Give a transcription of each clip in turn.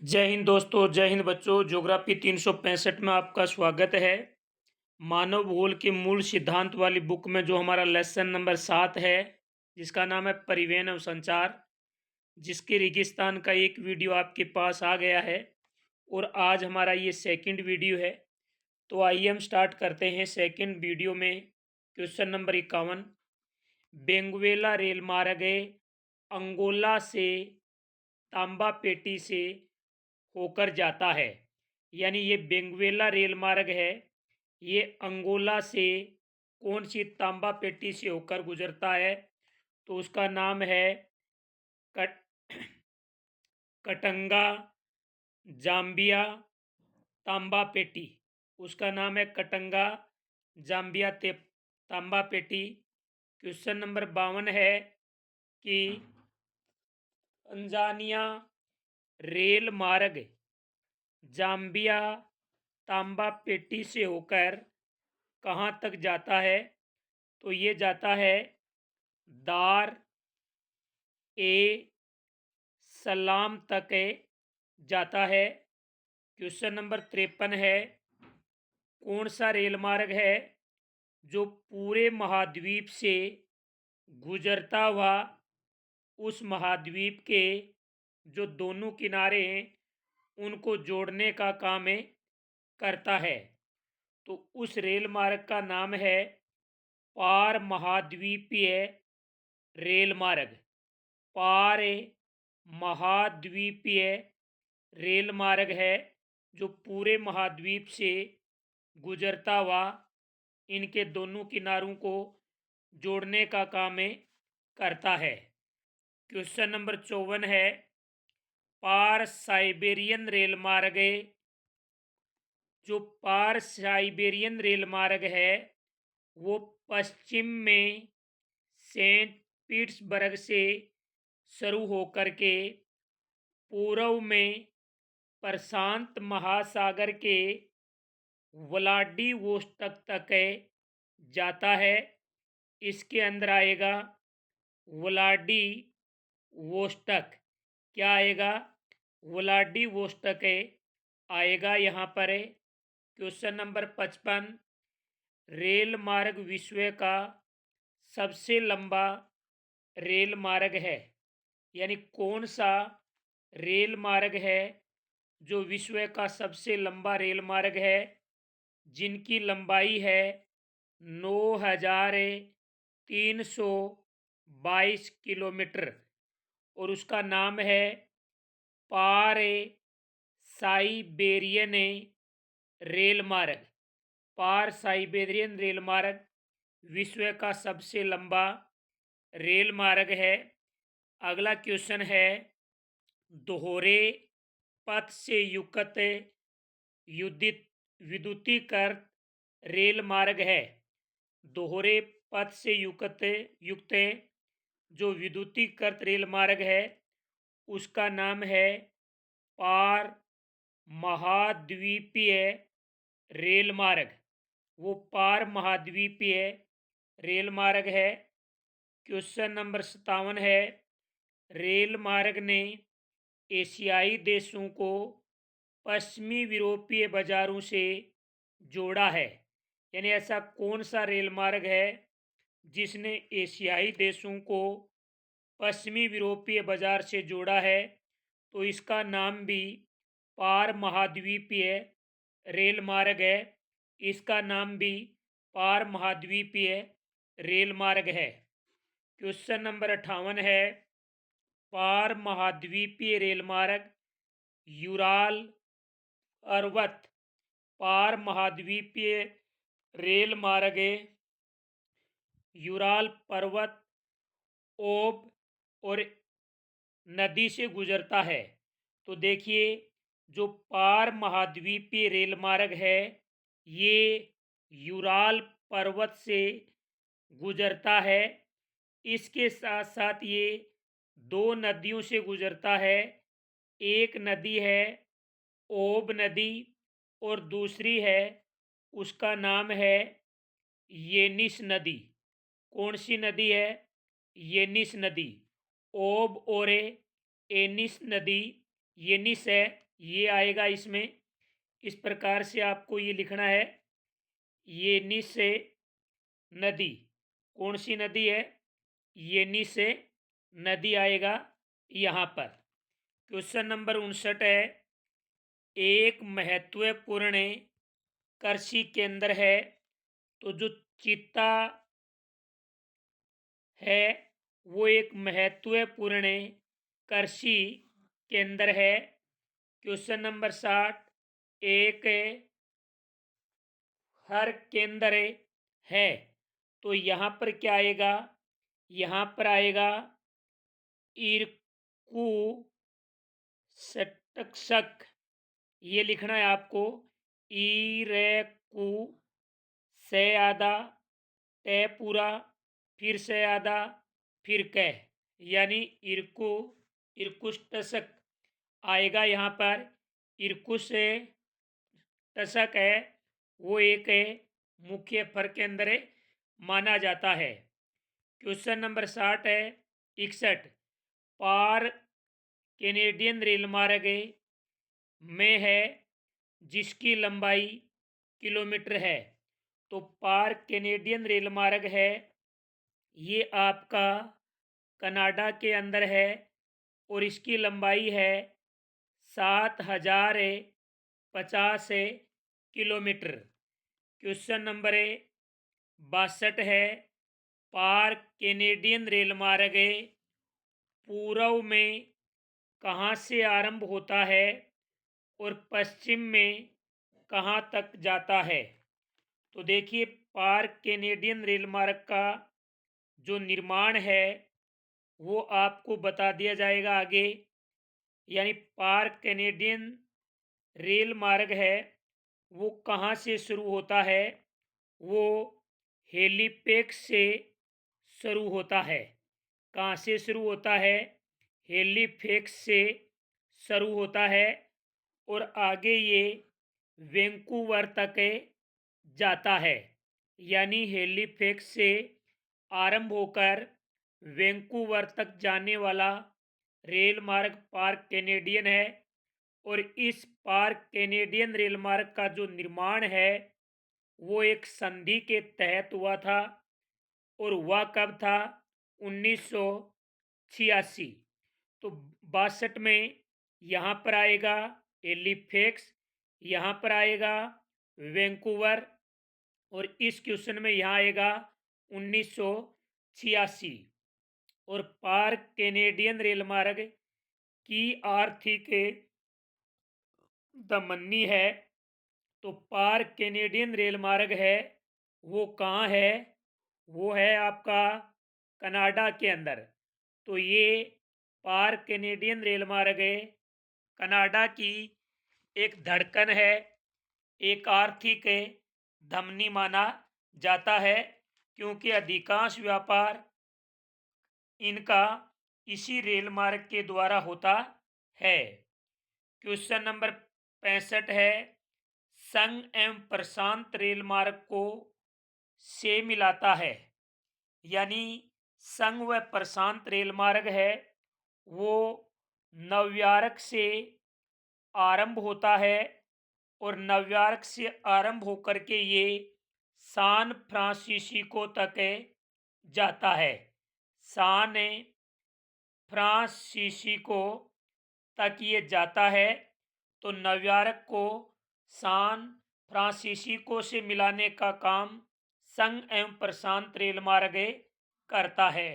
जय हिंद दोस्तों, जय हिंद बच्चों। ज्योग्राफी 365 में आपका स्वागत है। मानव भूगोल के मूल सिद्धांत वाली बुक में जो हमारा लेसन नंबर 7 है, जिसका नाम है परिवहन एवं संचार, जिसके रेगिस्तान का एक वीडियो आपके पास आ गया है और आज हमारा ये सेकंड वीडियो है। तो आइए हम स्टार्ट करते हैं सेकंड वीडियो में। क्वेश्चन नंबर 51, बेंगुएला रेल मार्ग अंगोला से तांबा पेटी से होकर जाता है। यानी ये बेंगुएला रेल मार्ग है, ये अंगोला से कौन सी तांबा पेटी से होकर गुजरता है? तो उसका नाम है कट कटंगा जाम्बिया तांबा पेटी। उसका नाम है कटंगा जाम्बिया तांबा पेटी। क्वेश्चन नंबर 52 है कि तंजानिया रेल मार्ग जाम्बिया तांबा पेटी से होकर कहाँ तक जाता है? तो ये जाता है दार ए सलाम तक जाता है। क्वेश्चन नंबर 53 है, कौन सा रेल मार्ग है जो पूरे महाद्वीप से गुजरता हुआ उस महाद्वीप के जो दोनों किनारे हैं उनको जोड़ने का काम करता है? तो उस रेल मार्ग का नाम है पार महाद्वीपीय रेल मार्ग। पार महाद्वीपीय रेल मार्ग है जो पूरे महाद्वीप से गुजरता हुआ इनके दोनों किनारों को जोड़ने का काम करता है। क्वेश्चन नंबर 54 है, पार साइबेरियन रेल मार्ग जो पार साइबेरियन रेल मार्ग है वो पश्चिम में सेंट पीटर्सबर्ग से शुरू होकर के पूर्व में प्रशांत महासागर के व्लादिवोस्तोक तक जाता है। इसके अंदर आएगा व्लादिवोस्तोक। क्या आएगा? व्लादिवोस्तोक आएगा यहाँ पर। क्वेश्चन नंबर 55, रेल मार्ग विश्व का सबसे लंबा रेल मार्ग है। यानी कौन सा रेल मार्ग है जो विश्व का सबसे लंबा रेल मार्ग है, जिनकी लंबाई है 9,322 किलोमीटर और उसका नाम है पार साइबेरियन रेल मार्ग। पार साइबेरियन रेल मार्ग विश्व का सबसे लंबा रेल मार्ग है। अगला क्वेश्चन है, दोहरे पथ से युक्त युद्धित विद्युतीकृत रेल मार्ग है। दोहरे पथ से युक्त जो विद्युतीकृत रेल मार्ग है उसका नाम है पार महाद्वीपीय रेल मार्ग। वो पार महाद्वीपीय रेल मार्ग है। क्वेश्चन नंबर 57 है, रेल मार्ग ने एशियाई देशों को पश्चिमी यूरोपीय बाजारों से जोड़ा है। यानी ऐसा कौन सा रेल मार्ग है जिसने एशियाई देशों को पश्चिमी यूरोपीय बाजार से जोड़ा है? तो इसका नाम भी पार महाद्वीपीय रेल मार्ग है। इसका नाम भी पार महाद्वीपीय रेल मार्ग है। क्वेश्चन नंबर 58 है, पार महाद्वीपीय रेल मार्ग यूराल पर्वत पार महाद्वीपीय रेल मार्ग यूराल पर्वत ओब और नदी से गुजरता है। तो देखिए, जो पार महाद्वीपीय रेल मार्ग है ये यूराल पर्वत से गुजरता है। इसके साथ साथ ये दो नदियों से गुजरता है। एक नदी है ओब नदी और दूसरी है, उसका नाम है येनिस नदी। कौन सी नदी है? येनिस नदी। ओब और एनिस नदी, येनिस है ये आएगा इसमें। इस प्रकार से आपको ये लिखना है। येनिस से नदी, कौन सी नदी है? येनिस से नदी आएगा यहाँ पर। क्वेश्चन नंबर 59 है, एक महत्वपूर्ण कृषि केंद्र है। तो जो चित्ता है वो एक महत्वपूर्ण कृषि केंद्र है। क्वेश्चन नंबर 60, एक हर केंद्र है। तो यहाँ पर क्या आएगा? यहाँ पर आएगा इरकू सटक, ये लिखना है आपको। इरेकू से आधा, टे पूरा, फिर से आधा, फिर कह, यानी इरकू, इरकुश आएगा यहाँ पर। इरकुश से टसक है वो एक मुख्य फर के अंदर माना जाता है। क्वेश्चन नंबर 60 है, 61, पार कैनेडियन रेल मार्ग में है जिसकी लंबाई किलोमीटर है। तो पार कैनेडियन रेल मार्ग है, ये आपका कनाडा के अंदर है और इसकी लंबाई है 7050 किलोमीटर। क्वेश्चन नंबर 62 है, पार कैनेडियन रेल मार्ग पूर्व में कहाँ से आरंभ होता है और पश्चिम में कहाँ तक जाता है? तो देखिए, पार कैनेडियन रेल मार्ग का जो निर्माण है वो आपको बता दिया जाएगा आगे। यानी पार कैनेडियन रेल मार्ग है वो कहाँ से शुरू होता है? वो हेलीपैक्स से शुरू होता है। कहाँ से शुरू होता है? हेलीफैक्स से शुरू होता है और आगे ये वैंकूवर तक जाता है। यानी हेलीफैक्स से आरंभ होकर वैंकूवर तक जाने वाला रेल मार्ग पार्क कैनेडियन है। और इस पार्क कैनेडियन रेल मार्ग का जो निर्माण है वो एक संधि के तहत हुआ था। और वह कब था? 1986। तो 62 में यहाँ पर आएगा एलिफेक्स, यहाँ पर आएगा वैंकूवर, और इस क्वेश्चन में यहाँ आएगा 1986। और पार्क कैनेडियन रेल मार्ग की आर्थिक दमनी है। तो पार्क कैनेडियन रेल मार्ग है वो कहाँ है? वो है आपका कनाडा के अंदर। तो ये पार्क कैनेडियन रेल मार्ग कनाडा की एक धड़कन है, एक आर्थिक धमनी माना जाता है, क्योंकि अधिकांश व्यापार इनका इसी रेल मार्ग के द्वारा होता है। क्वेश्चन नंबर 65 है, संघ एवं प्रशांत रेल मार्ग को से मिलाता है। यानी संघ व प्रशांत रेल मार्ग है वो नवयार्क से आरंभ होता है और नवयार्क से आरंभ होकर के ये सान फ्रांसिस्को तक जाता है। सान फ्रांसिस्को तक ये जाता है। तो नवयार्क को सान फ्रांसिस्को से मिलाने का काम संघ एवं प्रशांत रेल मार्ग करता है।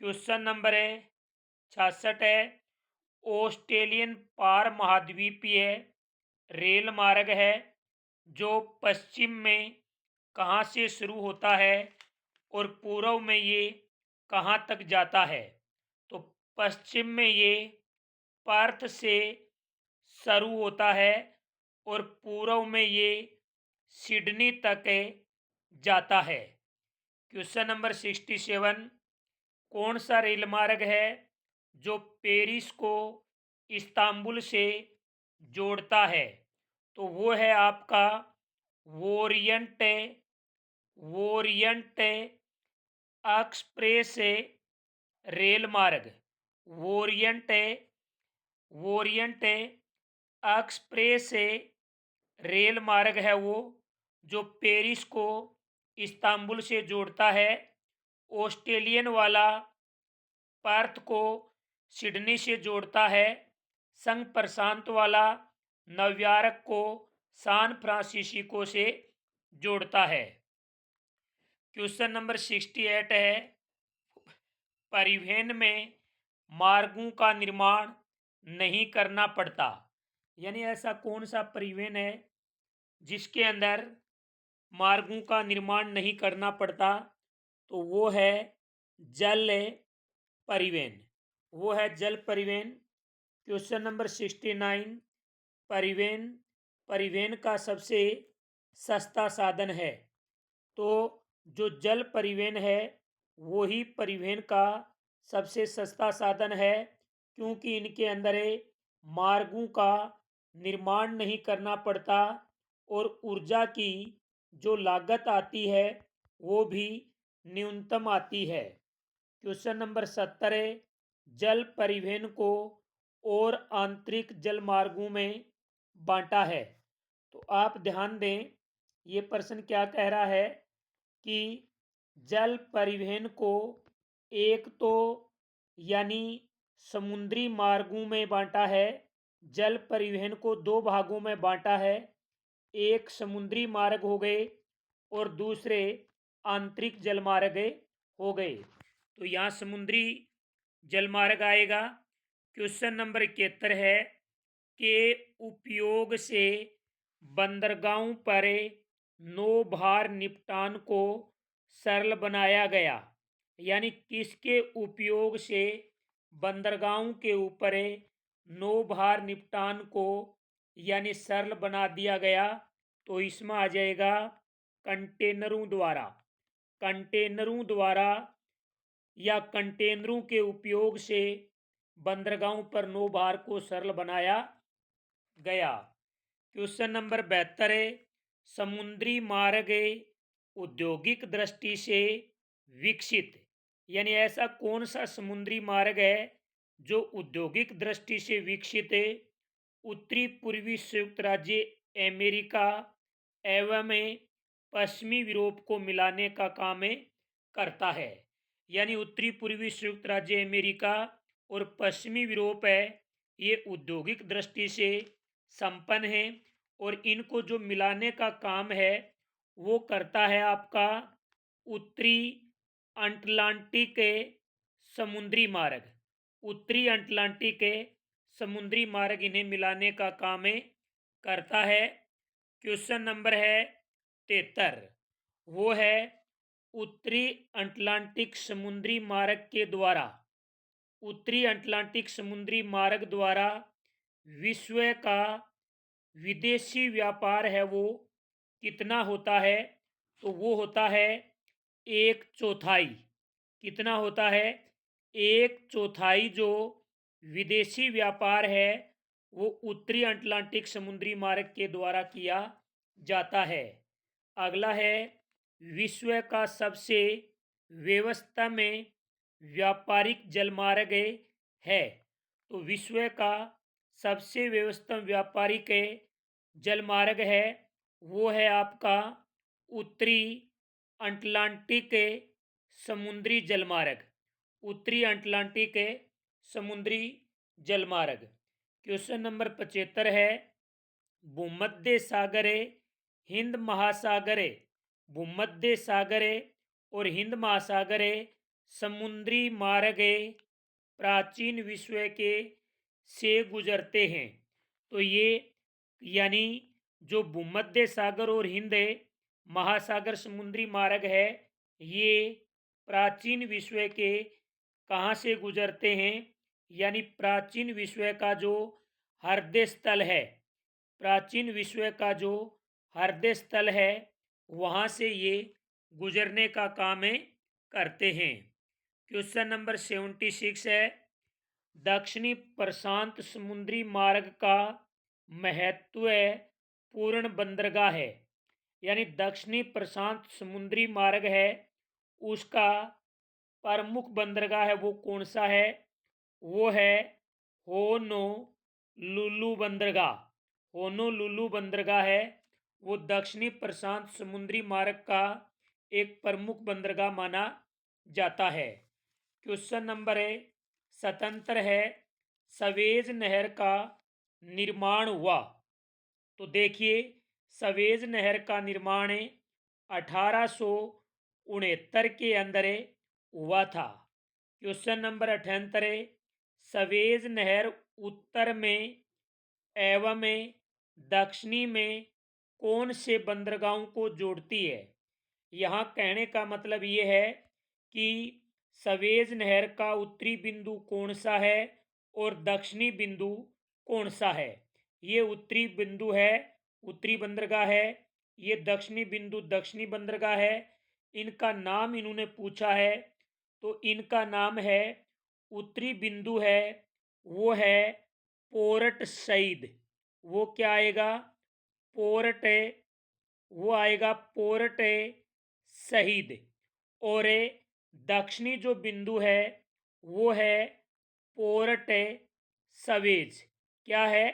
क्वेश्चन नंबर 66 है, ऑस्ट्रेलियन पार महाद्वीपीय रेल मार्ग है जो पश्चिम में कहाँ से शुरू होता है और पूर्व में ये कहाँ तक जाता है? तो पश्चिम में ये पर्थ से शुरू होता है और पूर्व में ये सिडनी तक जाता है। क्वेश्चन नंबर 67, कौन सा रेल मार्ग है जो पेरिस को इस्तांबुल से जोड़ता है? तो वो है आपका वोरियंट वोरियंट एक्सप्रेस रेल मार्ग। वोरियंट वोरियंट एक्सप्रेस से रेल मार्ग है वो जो पेरिस को इस्तांबुल से जोड़ता है। ऑस्ट्रेलियन वाला पर्थ को सिडनी से जोड़ता है। संघ प्रशांत वाला न्यूयॉर्क को सैन फ्रांसिस्को से जोड़ता है। क्वेश्चन नंबर 68 है, परिवहन में मार्गों का निर्माण नहीं करना पड़ता। यानी ऐसा कौन सा परिवहन है जिसके अंदर मार्गों का निर्माण नहीं करना पड़ता? तो वो है जल परिवहन। वो है जल परिवहन। क्वेश्चन नंबर 69, परिवहन परिवहन का सबसे सस्ता साधन है। तो जो जल परिवहन है वो ही परिवहन का सबसे सस्ता साधन है, क्योंकि इनके अंदर मार्गों का निर्माण नहीं करना पड़ता और ऊर्जा की जो लागत आती है वो भी न्यूनतम आती है। क्वेश्चन नंबर 70 है, जल परिवहन को और आंतरिक जल मार्गों में बांटा है। तो आप ध्यान दें, ये प्रश्न क्या कह रहा है कि जल परिवहन को एक तो यानी समुद्री मार्गों में बांटा है। जल परिवहन को दो भागों में बांटा है, एक समुद्री मार्ग हो गए और दूसरे आंतरिक जलमार्ग हो गए। तो यहाँ समुद्री जलमार्ग आएगा। क्वेश्चन नंबर 71 है, के उपयोग से बंदरगाहों पर नौभार निपटान को सरल बनाया गया। यानी किसके उपयोग से बंदरगाहों के ऊपर नौभार निपटान को यानी सरल बना दिया गया? तो इसमें आ जाएगा कंटेनरों द्वारा। कंटेनरों द्वारा या कंटेनरों के उपयोग से बंदरगाहों पर नौभार को सरल बनाया गया। क्वेश्चन नंबर 72 है, समुद्री मार्ग औद्योगिक दृष्टि से विकसित। यानी ऐसा कौन सा समुद्री मार्ग है जो औद्योगिक दृष्टि से विकसित है? उत्तरी पूर्वी संयुक्त राज्य अमेरिका एवं पश्चिमी यूरोप को मिलाने का काम करता है। यानी उत्तरी पूर्वी संयुक्त राज्य अमेरिका और पश्चिमी यूरोप है, ये औद्योगिक दृष्टि से संपन्न है और इनको जो मिलाने का काम है वो करता है आपका उत्तरी अटलांटिक समुद्री मार्ग। उत्तरी अटलांटिक समुद्री मार्ग इन्हें मिलाने का काम करता है। क्वेश्चन नंबर है 73, वो है उत्तरी अटलांटिक समुद्री मार्ग के द्वारा, उत्तरी अटलांटिक समुद्री मार्ग द्वारा विश्व का विदेशी व्यापार है वो कितना होता है? तो वो होता है 1/4। कितना होता है? 1/4 जो विदेशी व्यापार है वो उत्तरी अटलांटिक समुद्री मार्ग के द्वारा किया जाता है। अगला है, विश्व का सबसे व्यवस्था में व्यापारिक जलमार्ग है। तो विश्व का सबसे व्यवस्थित व्यापारिक जलमार्ग है वो है आपका उत्तरी अटलांटिक समुद्री जलमार्ग। उत्तरी अटलांटिक समुद्री जलमार्ग। क्वेश्चन नंबर 75 है, भूमध्य सागर हिंद महासागर भूमध्य सागर और हिंद महासागर समुद्री मार्ग प्राचीन विश्व के से गुजरते हैं। तो ये यानी जो भूमध्य सागर और हिंद महासागर समुद्री मार्ग है ये प्राचीन विश्व के कहाँ से गुजरते हैं? यानी प्राचीन विश्व का जो हृदय स्थल है, प्राचीन विश्व का जो हृदय स्थल है वहाँ से ये गुजरने का काम करते हैं। क्वेश्चन नंबर 76 है, दक्षिणी प्रशांत समुद्री मार्ग का महत्वपूर्ण बंदरगाह है। यानी दक्षिणी प्रशांत समुद्री मार्ग है उसका प्रमुख बंदरगाह है वो कौन सा है? वो है होनोलुलु बंदरगाह। होनोलुलु बंदरगाह है वो दक्षिणी प्रशांत समुद्री मार्ग का एक प्रमुख बंदरगाह माना जाता है। क्वेश्चन नंबर है 77 है, सवेज नहर का निर्माण हुआ। तो देखिए, सवेज नहर का निर्माण 1869 के अंदर हुआ था। क्वेश्चन नंबर 78 है, सवेज नहर उत्तर में एवं दक्षिणी में कौन से बंदरगाहों को जोड़ती है। यहाँ कहने का मतलब ये है कि सवेज नहर का उत्तरी बिंदु कौन सा है और दक्षिणी बिंदु कौन सा है। ये उत्तरी बिंदु है, उत्तरी बंदरगाह है। ये दक्षिणी बिंदु दक्षिणी बंदरगाह है। इनका नाम इन्होंने पूछा है, तो इनका नाम है, उत्तरी बिंदु है वो है पोर्ट सईद। वो क्या आएगा, पोर्ट, वो आएगा पोर्ट शहीद। और दक्षिणी जो बिंदु है वो है पोर्ट सवेज। क्या है,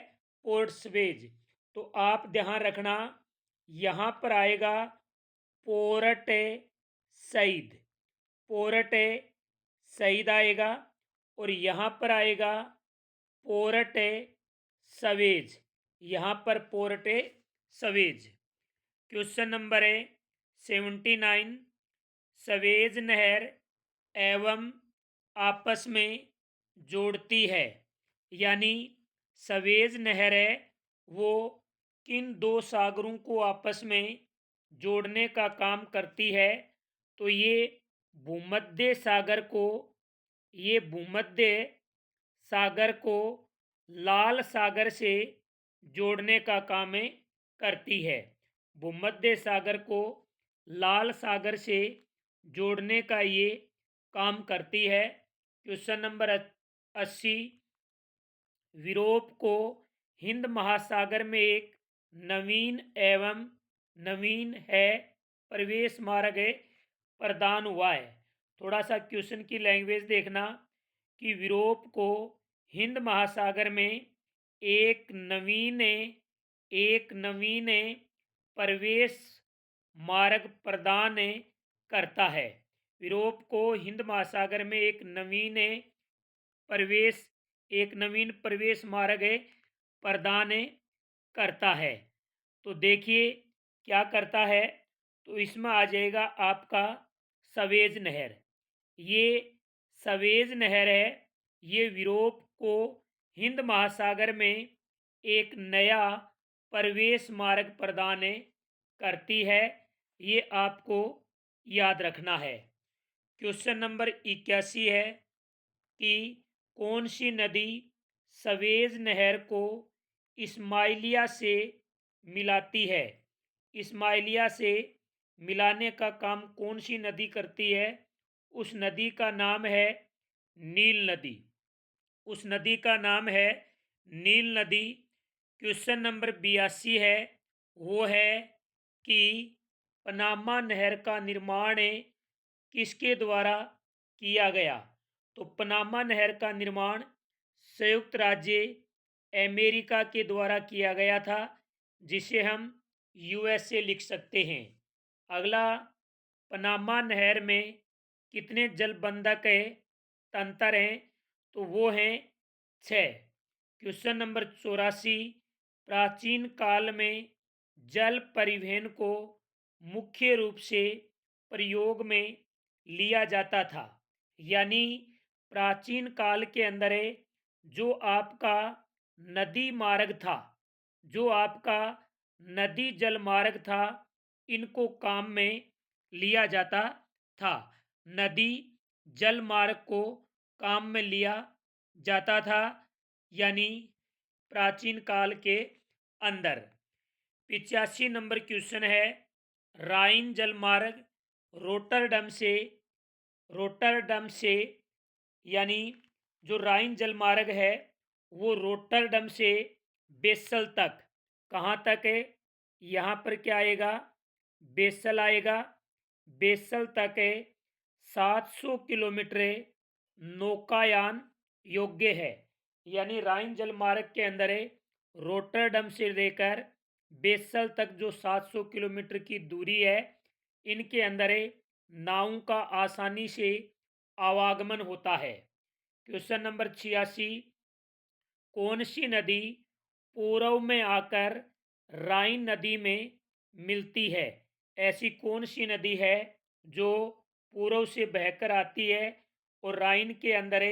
पोर्ट सवेज। तो आप ध्यान रखना, यहाँ पर आएगा पोर्ट सईद, पोर्ट शहीद आएगा, और यहाँ पर आएगा पोर्ट सवेज, यहाँ पर port Suez. Question number 79, Suez नहर एवं आपस में जोड़ती है। यानी सवेज नहर है वो किन दो सागरों को आपस में जोड़ने का काम करती है। तो ये भूमध्य सागर को, ये भूमध्य सागर को लाल सागर से जोड़ने का काम करती है। भूमध्य सागर को लाल सागर से जोड़ने का ये काम करती है। क्वेश्चन नंबर 80, यूरोप को हिंद महासागर में एक नवीन एवं नवीन है प्रवेश मार्ग प्रदान हुआ है। थोड़ा सा क्वेश्चन की लैंग्वेज देखना कि यूरोप को हिंद महासागर में एक नवीन प्रवेश मार्ग प्रदान करता है। यूरोप को हिंद महासागर में एक नवीन प्रवेश मार्ग प्रदान करता है। तो देखिए क्या करता है, तो इसमें आ जाएगा आपका सवेज नहर। ये सवेज नहर है, ये यूरोप को हिंद महासागर में एक नया प्रवेश मार्ग प्रदान करती है। ये आपको याद रखना है। क्वेश्चन नंबर 81 है कि कौन सी नदी सवेज नहर को इस्माइलिया से मिलाती है। इस्माइलिया से मिलाने का काम कौन सी नदी करती है। उस नदी का नाम है नील नदी। उस नदी का नाम है नील नदी। क्वेश्चन नंबर 82 है, वो है कि पनामा नहर का निर्माण किसके द्वारा किया गया। तो पनामा नहर का निर्माण संयुक्त राज्य अमेरिका के द्वारा किया गया था, जिसे हम यूएसए लिख सकते हैं। अगला, पनामा नहर में कितने जलबंधक तंत्र हैं। तो वो हैं 6। क्वेश्चन नंबर 84, प्राचीन काल में जल परिवहन को मुख्य रूप से प्रयोग में लिया जाता था। यानी प्राचीन काल के अंदर जो आपका नदी मार्ग था, जो आपका नदी जल मार्ग था, इनको काम में लिया जाता था। नदी जल मार्ग को काम में लिया जाता था, यानी प्राचीन काल के अंदर। 85 नंबर क्वेश्चन है, राइन जलमार्ग रोटरडम से यानी जो राइन जलमार्ग है वो रोटरडम से बेसल तक, कहाँ तक है, यहाँ पर क्या आएगा, बेसल आएगा। बेसल तक 700 किलोमीटर नौकायान योग्य है। यानी राइन जलमार्ग के अंदर रोटरडम से लेकर बेसल तक जो 700 किलोमीटर की दूरी है, इनके अंदर नावों का आसानी से आवागमन होता है। क्वेश्चन नंबर 86, कौन सी नदी पूर्व में आकर राइन नदी में मिलती है? ऐसी कौन सी नदी है जो पूर्व से बहकर आती है और राइन के अंदर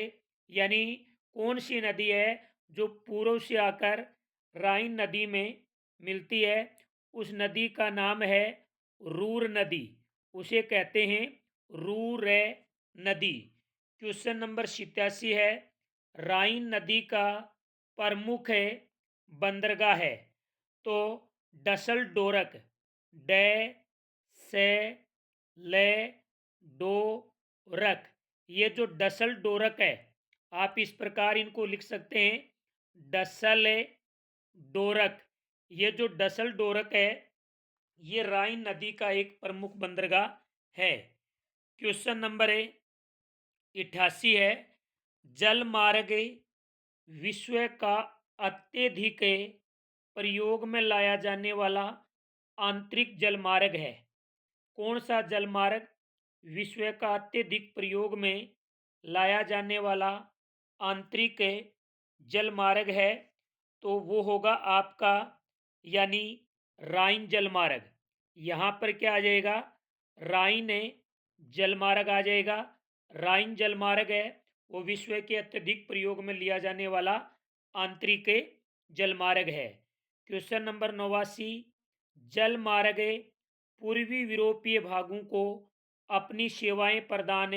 यानी कौन सी नदी है जो पूर्व से आकर राइन नदी में मिलती है? उस नदी का नाम है रूर नदी। उसे कहते हैं रूर नदी। क्वेश्चन नंबर 87 है, राइन नदी का प्रमुख बंदरगाह है। तो डसल डोरक, डे से ले डो रक, ये जो डसल डोरक है, आप इस प्रकार इनको लिख सकते हैं, डसल डोरक। ये जो डसल डोरक है, ये राइन नदी का एक प्रमुख बंदरगाह है। क्वेश्चन नंबर 88 है, जल मार्ग विश्व का अत्यधिक प्रयोग में लाया जाने वाला आंतरिक जलमार्ग है। कौन सा जलमार्ग विश्व का अत्यधिक प्रयोग में लाया जाने वाला आंतरिक जलमार्ग है? तो वो होगा आपका यानी राइन जलमार्ग। यहाँ पर क्या आ जाएगा? राइन जलमार्ग आ जाएगा। राइन जलमार्ग है वो विश्व के अत्यधिक प्रयोग में लिया जाने वाला आंतरिक जलमार्ग है। क्वेश्चन नंबर 89, जलमार्ग पूर्वी यूरोपीय भागों को अपनी सेवाएं प्रदान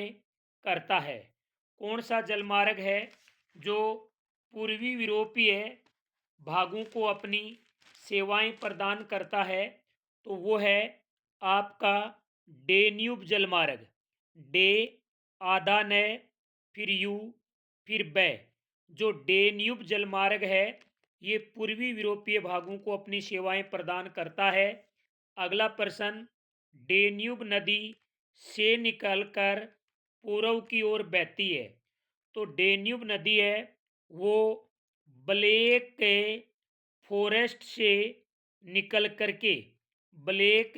करता है। कौन सा जलमार्ग है जो पूर्वी यूरोपीय भागों को अपनी सेवाएं प्रदान करता है? तो वो है आपका डेन्यूब जलमार्ग। डे आधा न फिर यू फिर बै, जो डेन्यूब जलमार्ग है ये पूर्वी यूरोपीय भागों को अपनी सेवाएं प्रदान करता है। अगला प्रश्न, डेन्यूब नदी से निकलकर पूर्व की ओर बहती है। तो डेन्यूब नदी है वो ब्लैक फॉरेस्ट से निकल करके, ब्लैक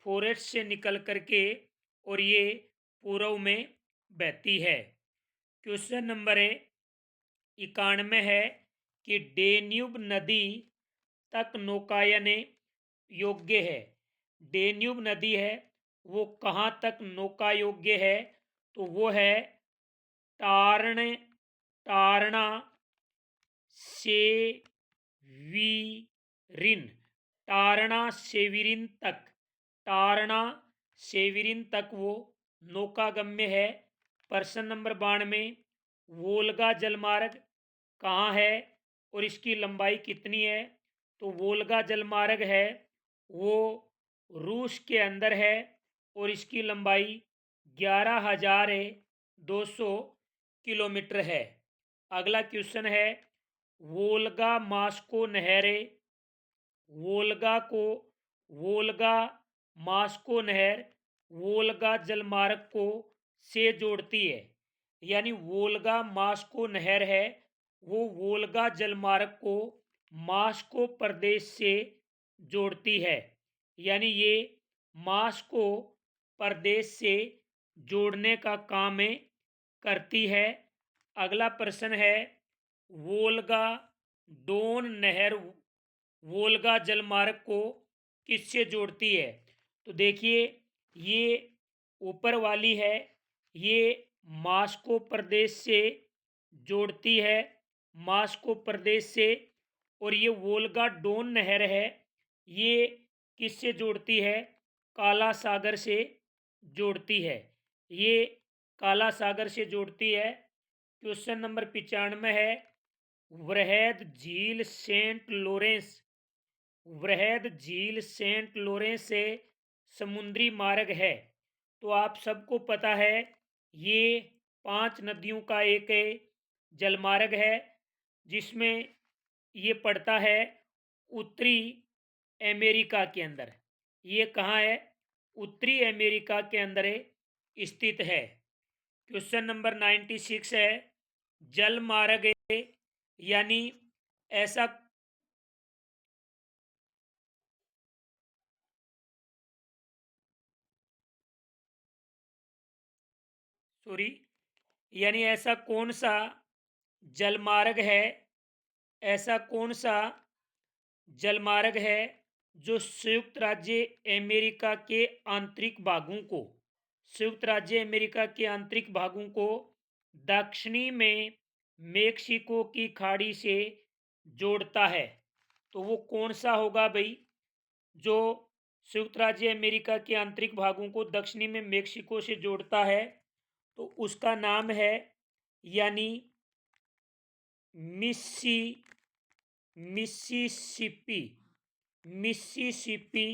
फॉरेस्ट से निकल करके और ये पूर्व में बहती है। क्वेश्चन नंबर 91 है कि डेन्यूब नदी तक नौकायन योग्य है। डेन्यूब नदी है वो कहाँ तक नौका योग्य है? तो वो है टारण टारणा सेविरिन, टारणा सेविरिन तक, टारणा सेविरिन तक वो नौकागम्य है। प्रश्न नंबर 92, वोल्गा जलमार्ग कहाँ है और इसकी लंबाई कितनी है? तो वोल्गा जलमार्ग है वो रूस के अंदर है और इसकी लंबाई 11,200 किलोमीटर है। अगला क्वेश्चन है, वोल्गा मास्को नहर, वोल्गा को वोल्गा मास्को नहर वोल्गा जलमार्ग को से जोड़ती है। यानी वोल्गा मास्को नहर है वो वोल्गा जलमार्ग को मास्को प्रदेश से जोड़ती है। यानी ये मास्को प्रदेश से जोड़ने का काम करती है। अगला प्रश्न है, वोल्गा डोन नहर वोल्गा जलमार्ग को किससे जोड़ती है? तो देखिए ये ऊपर वाली है ये मास्को प्रदेश से जोड़ती है, मास्को प्रदेश से। और ये वोल्गा डोन नहर है ये किससे जोड़ती है? काला सागर से जोड़ती है। ये काला सागर से जोड़ती है। क्वेश्चन नंबर 95 है, वृहद झील सेंट लॉरेंस, वृहद झील सेंट लॉरेंस से समुद्री मार्ग है। तो आप सबको पता है ये 5 नदियों का एक जलमार्ग है जिसमें ये पड़ता है उत्तरी अमेरिका के अंदर। ये कहाँ है? उत्तरी अमेरिका के अंदर स्थित है। क्वेश्चन नंबर 96 है, जलमार्ग यानी ऐसा सॉरी, यानी ऐसा कौन सा जलमार्ग है, ऐसा कौन सा जलमार्ग है जो संयुक्त राज्य अमेरिका के आंतरिक भागों को, संयुक्त राज्य अमेरिका के आंतरिक भागों को दक्षिणी में मेक्सिको की खाड़ी से जोड़ता है। तो वो कौन सा होगा भाई, जो संयुक्त राज्य अमेरिका के आंतरिक भागों को दक्षिणी में मेक्सिको से जोड़ता है? तो उसका नाम है, यानी मिस्सी मिसिसिपी, मिसिसिपी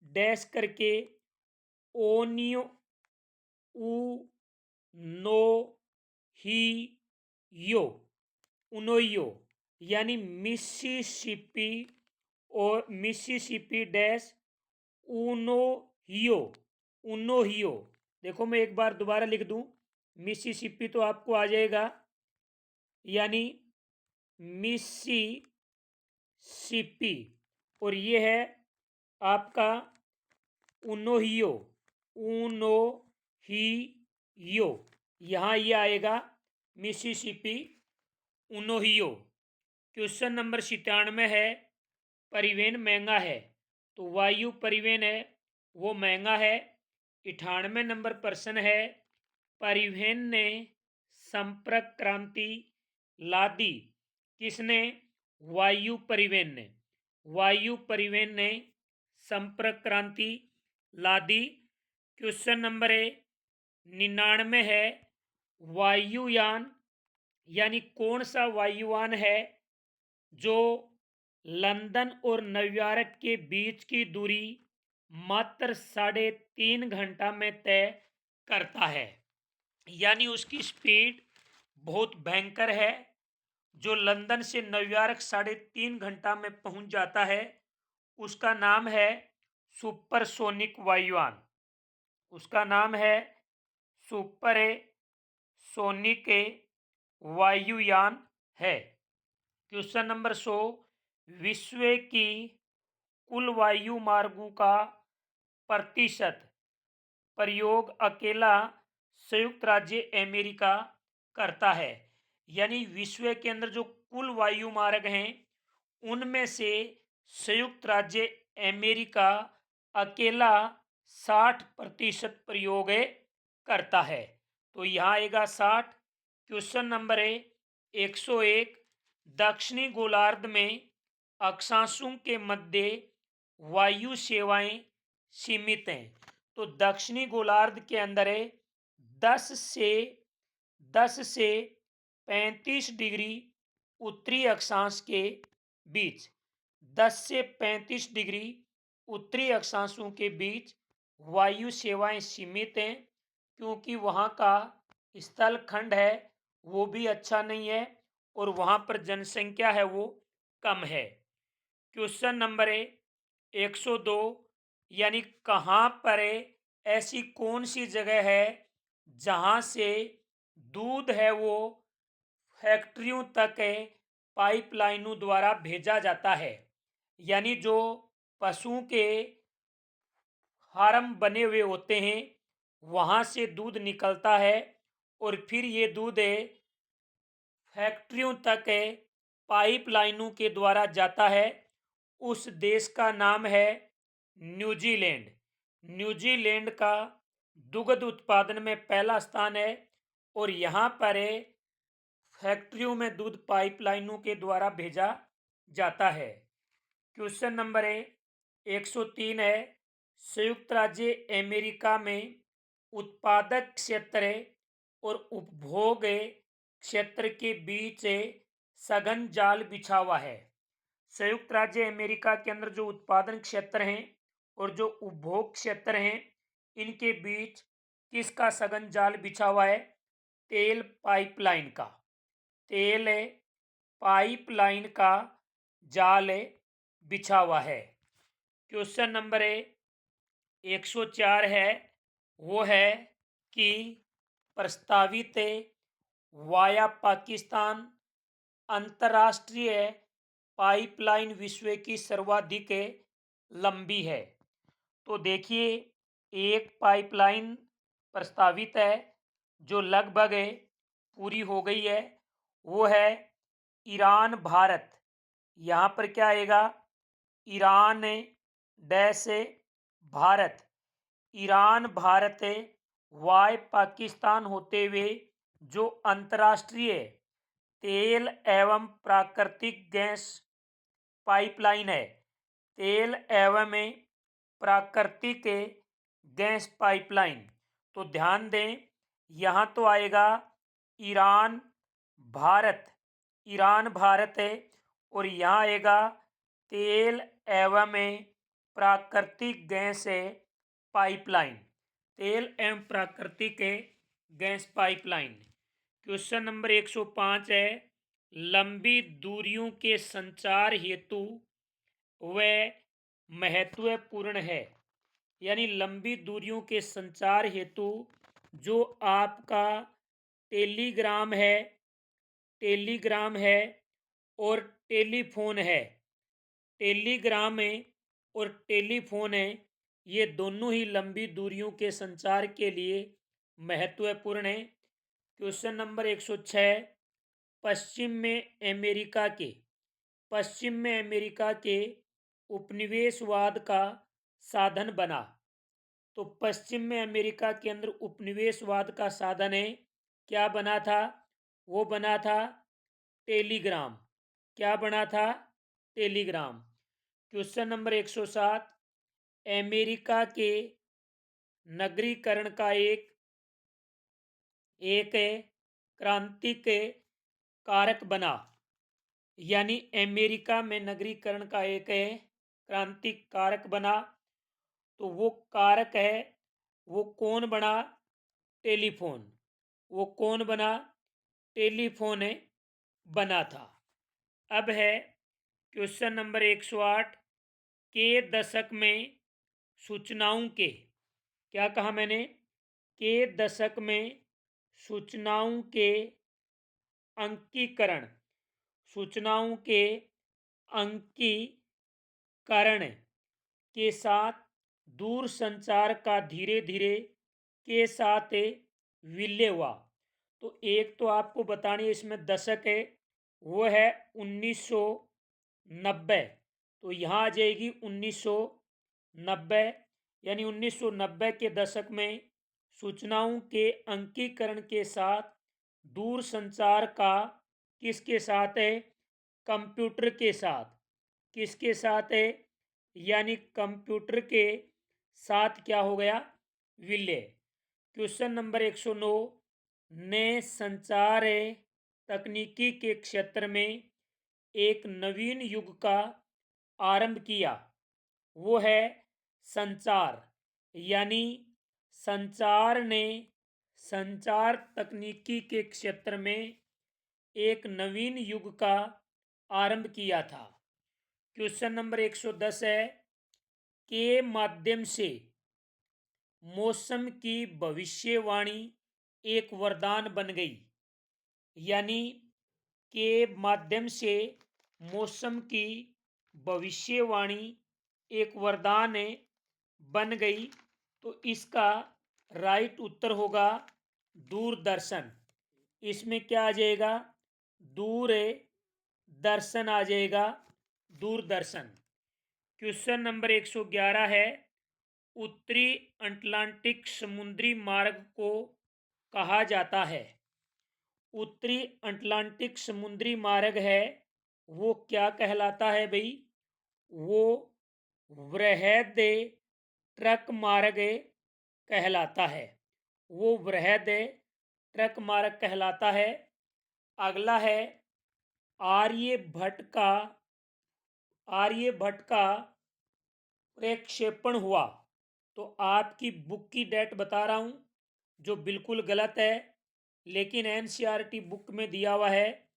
डैश करके ओनियो उ नो ही यो, उनोयो, यानी मिसिसिपी और मिसिसिपी डैश उनोहियो, उनोहियो। देखो मैं एक बार दोबारा लिख दूं, मिसिसिपी तो आपको आ जाएगा, यानी मिसिसिपी, और ये है आपका उनोहियो, उनोहियो, यहाँ ये आएगा मिसिसिपी, उनोहियो। क्वेश्चन नंबर 97 है, परिवहन महंगा है, तो वायु परिवहन है वो महंगा है। 98 नंबर प्रश्न है, परिवहन ने संपर्क क्रांति ला दी, किसने? वायु परिवहन ने, वायु परिवहन ने संपर्क क्रांति ला दी। क्वेश्चन नंबर 99 है, वायुयान, यानी कौन सा वायुयान है जो लंदन और न्यूयॉर्क के बीच की दूरी मात्र 3.5 घंटा में तय करता है, यानी उसकी स्पीड बहुत भयंकर है, जो लंदन से न्यूयॉर्क 3.5 घंटा में पहुंच जाता है, उसका नाम है सुपरसोनिक वायुयान, उसका नाम है सुपर सोनिक वायुयान है। क्वेश्चन नंबर 100, विश्व की कुल वायु मार्गों का प्रतिशत प्रयोग अकेला संयुक्त राज्य अमेरिका करता है, यानी विश्व के अंदर जो कुल वायु मार्ग हैं उनमें से संयुक्त राज्य अमेरिका अकेला 60% प्रयोग करता है। तो यहाँ आएगा 60। क्वेश्चन नंबर 101, दक्षिणी गोलार्ध में अक्षांशों के मध्य वायु सेवाएं सीमित हैं। तो दक्षिणी गोलार्ध के अंदर 10 से 35 डिग्री उत्तरी अक्षांश के बीच, 10 से 35 डिग्री उत्तरी अक्षांशों के बीच वायु सेवाएं सीमित हैं, क्योंकि वहाँ का स्थल खंड है वो भी अच्छा नहीं है और वहाँ पर जनसंख्या है वो कम है। क्वेश्चन नंबर 102, यानी कहाँ पर ऐसी कौन सी जगह है जहाँ से दूध है वो फैक्ट्रियों तक पाइपलाइनों द्वारा भेजा जाता है, यानी जो पशुओं के फार्म बने हुए होते हैं वहाँ से दूध निकलता है और फिर ये दूध फैक्ट्रियों तक पाइपलाइनों के द्वारा जाता है। उस देश का नाम है न्यूजीलैंड। न्यूजीलैंड का दुग्ध उत्पादन में पहला स्थान है और यहाँ पर फैक्ट्रियों में दूध पाइपलाइनों के द्वारा भेजा जाता है। क्वेश्चन नंबर 103 है, संयुक्त राज्य अमेरिका में उत्पादक क्षेत्र और उपभोग क्षेत्र के बीच सघन जाल बिछा हुआ है। संयुक्त राज्य अमेरिका के अंदर जो उत्पादन क्षेत्र हैं और जो उपभोग क्षेत्र हैं इनके बीच किसका सघन जाल बिछा हुआ है? तेल पाइपलाइन का, तेल पाइपलाइन का जाल बिछा हुआ है। क्वेश्चन नंबर 104 है, वो है कि प्रस्तावित वाया पाकिस्तान अंतर्राष्ट्रीय पाइपलाइन विश्व की सर्वाधिक लंबी है। तो देखिए, एक पाइपलाइन प्रस्तावित है जो लगभग पूरी हो गई है वो है ईरान भारत। यहाँ पर क्या आएगा, Iran dash Bharat, Iran Bharat via Pakistan होते हुए जो अंतर्राष्ट्रीय तेल एवं प्राकृतिक गैस पाइपलाइन है, तेल एवं प्राकृतिक गैस पाइपलाइन। तो ध्यान दें, यहाँ तो आएगा ईरान भारत, ईरान भारत है, और यहाँ आएगा तेल एवं प्राकृतिक गैस पाइपलाइन, तेल एवं प्राकृतिक गैस पाइपलाइन। क्वेश्चन नंबर 105 है, लंबी दूरियों के संचार हेतु वह महत्वपूर्ण है। यानी लंबी दूरियों के संचार हेतु जो आपका टेलीग्राम है, टेलीग्राम है और टेलीफोन है, टेलीग्राम है और टेलीफोन है, ये दोनों ही लंबी दूरियों के संचार के लिए महत्वपूर्ण है। क्वेश्चन नंबर 106, पश्चिम में अमेरिका के, पश्चिम में अमेरिका के उपनिवेशवाद का साधन बना। तो पश्चिम में अमेरिका के अंदर उपनिवेशवाद का साधन है, क्या बना था, वो बना था टेलीग्राम। क्या बना था, टेलीग्राम। क्वेश्चन नंबर 107, अमेरिका के नगरीकरण का एक क्रांतिक कारक बना। यानी अमेरिका में नगरीकरण का एक क्रांतिक कारक बना। तो वो कारक है, वो कौन बना, टेलीफोन। वो कौन बना, टेलीफोन बना था। अब है क्वेश्चन नंबर 108, के दशक में सूचनाओं के, क्या कहा मैंने, के दशक में सूचनाओं के अंकीकरण, सूचनाओं के अंकीकरण के साथ दूर संचार का धीरे धीरे के साथ विलय हुआ। तो एक तो आपको बतानी है इसमें दशक है, वो है 1990। तो यहाँ आ जाएगी 1990। यानी 1990 के दशक में सूचनाओं के अंकीकरण के साथ दूर संचार का किसके साथ है, कंप्यूटर के साथ, किसके साथ है, यानी कंप्यूटर के साथ क्या हो गया, विलय। क्वेश्चन नंबर 109, ने संचार तकनीकी के क्षेत्र में एक नवीन युग का आरंभ किया। वो है संचार। यानी संचार ने संचार तकनीकी के क्षेत्र में एक नवीन युग का आरंभ किया था। क्वेश्चन नंबर 110 है, के माध्यम से मौसम की भविष्यवाणी एक वरदान बन गई। यानी के माध्यम से मौसम की भविष्यवाणी एक वरदान बन गई। तो इसका राइट उत्तर होगा दूरदर्शन। इसमें क्या आ जाएगा, दूर दर्शन आ जाएगा, दूरदर्शन। क्वेश्चन नंबर 111 है, उत्तरी अटलांटिक समुद्री मार्ग को कहा जाता है। उत्तरी अटलांटिक समुद्री मार्ग है वो क्या कहलाता है भाई, वो वृहद ट्रक मार्ग कहलाता है, वो वृहद ट्रक मार्ग कहलाता है। अगला है, आर्यभट्ट का, आर्यभट्ट का प्रक्षेपण हुआ। तो आपकी बुक की डेट बता रहा हूँ जो बिल्कुल गलत है, लेकिन एनसीईआरटी बुक में दिया हुआ है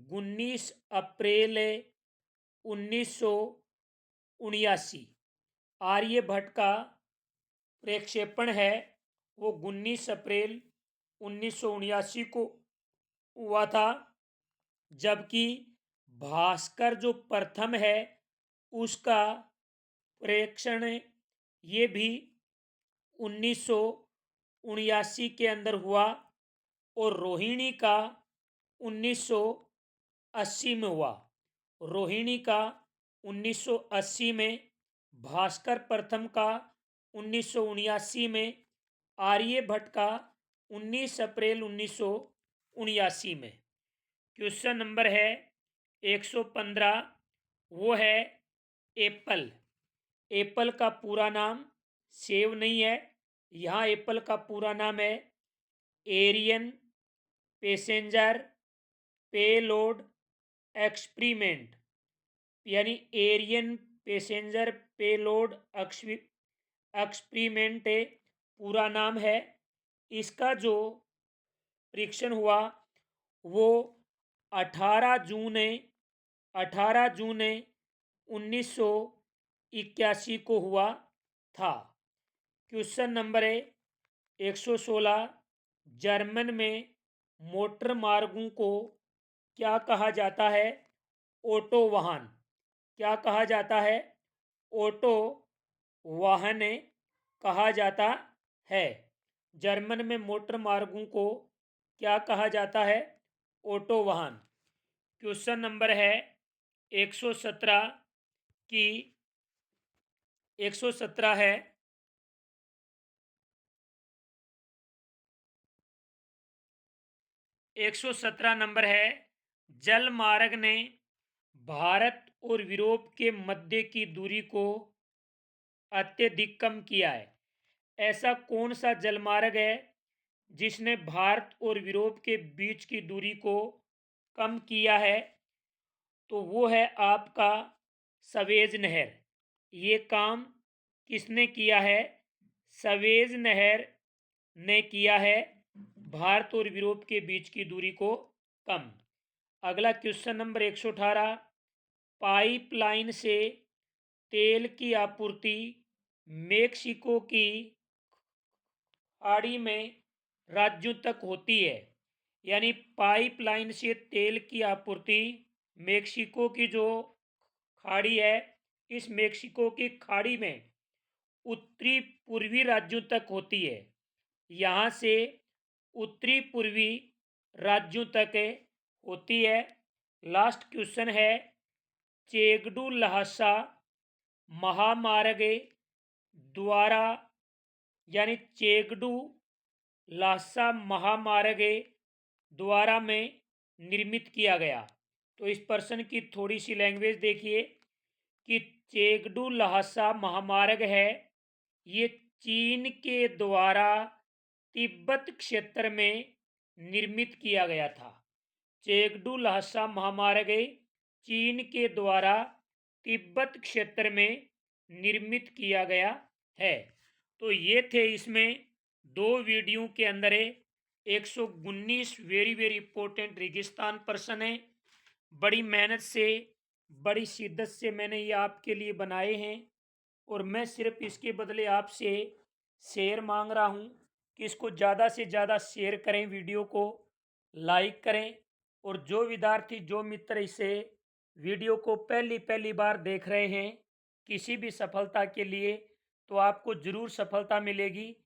19 अप्रैल 1979। आर्यभट्ट का प्रक्षेपण है वो 19 अप्रैल 1979 को हुआ था। जबकि भास्कर जो प्रथम है उसका प्रेक्षण ये भी 1979 के अंदर हुआ। और रोहिणी का 1980 में हुआ। रोहिणी का 1980 में, भास्कर प्रथम का 1979 में, आर्यभट्ट का 19 अप्रैल 1979 में। क्वेश्चन नंबर है 115, वो है एप्पल। एप्पल का पूरा नाम सेव नहीं है, यहाँ एप्पल का पूरा नाम है एरियन पैसेंजर पेलोड एक्सपेरिमेंट, यानी एरियन पैसेंजर पेलोड एक्सपेरिमेंट पूरा नाम है। इसका जो परीक्षण हुआ वो 18 जून 1981 को हुआ था। क्वेश्चन नंबर है 116, जर्मन में मोटर मार्गों को क्या कहा जाता है? ऑटो वाहन। क्या कहा जाता है? ऑटो वाहन कहा जाता है। जर्मन में मोटर मार्गों को क्या कहा जाता है? ऑटो वाहन। क्वेश्चन नंबर है 117 की 117 है 117 नंबर है, जल मार्ग ने भारत और यूरोप के मध्य की दूरी को अत्यधिक कम किया है। ऐसा कौन सा जलमार्ग है जिसने भारत और यूरोप के बीच की दूरी को कम किया है? तो वो है आपका सवेज नहर। ये काम किसने किया है? सवेज नहर ने किया है भारत और यूरोप के बीच की दूरी को कम। अगला क्वेश्चन नंबर 118, पाइपलाइन से तेल की आपूर्ति मेक्सिको की खाड़ी में राज्यों तक होती है। यानी पाइपलाइन से तेल की आपूर्ति मेक्सिको की जो खाड़ी है, इस मेक्सिको की खाड़ी में उत्तरी पूर्वी राज्यों तक होती है। यहाँ से उत्तरी पूर्वी राज्यों तक होती है। लास्ट क्वेश्चन है, चेगडू लहासा महामार्ग द्वारा, यानी चेगडू लहासा महामार्ग द्वारा में निर्मित किया गया। तो इस प्रश्न की थोड़ी सी लैंग्वेज देखिए कि चेगडू लहासा महामार्ग है, ये चीन के द्वारा तिब्बत क्षेत्र में निर्मित किया गया था। चेगडू लहासा महामार्ग चीन के द्वारा तिब्बत क्षेत्र में निर्मित किया गया है। तो ये थे इसमें दो वीडियो के अंदर 119 वेरी वेरी इंपॉर्टेंट रेगिस्तान प्रश्न है। बड़ी मेहनत से, बड़ी शिद्दत से मैंने ये आपके लिए बनाए हैं और मैं सिर्फ इसके बदले आपसे शेयर मांग रहा हूँ कि इसको ज़्यादा से ज़्यादा शेयर करें, वीडियो को लाइक करें। और जो विद्यार्थी, जो मित्र इसे वीडियो को पहली बार देख रहे हैं किसी भी सफलता के लिए, तो आपको ज़रूर सफलता मिलेगी।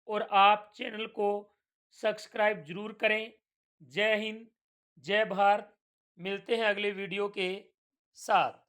और आप चैनल को सब्सक्राइब जरूर करें। जय हिंद, जय भारत। मिलते हैं अगले वीडियो के साथ।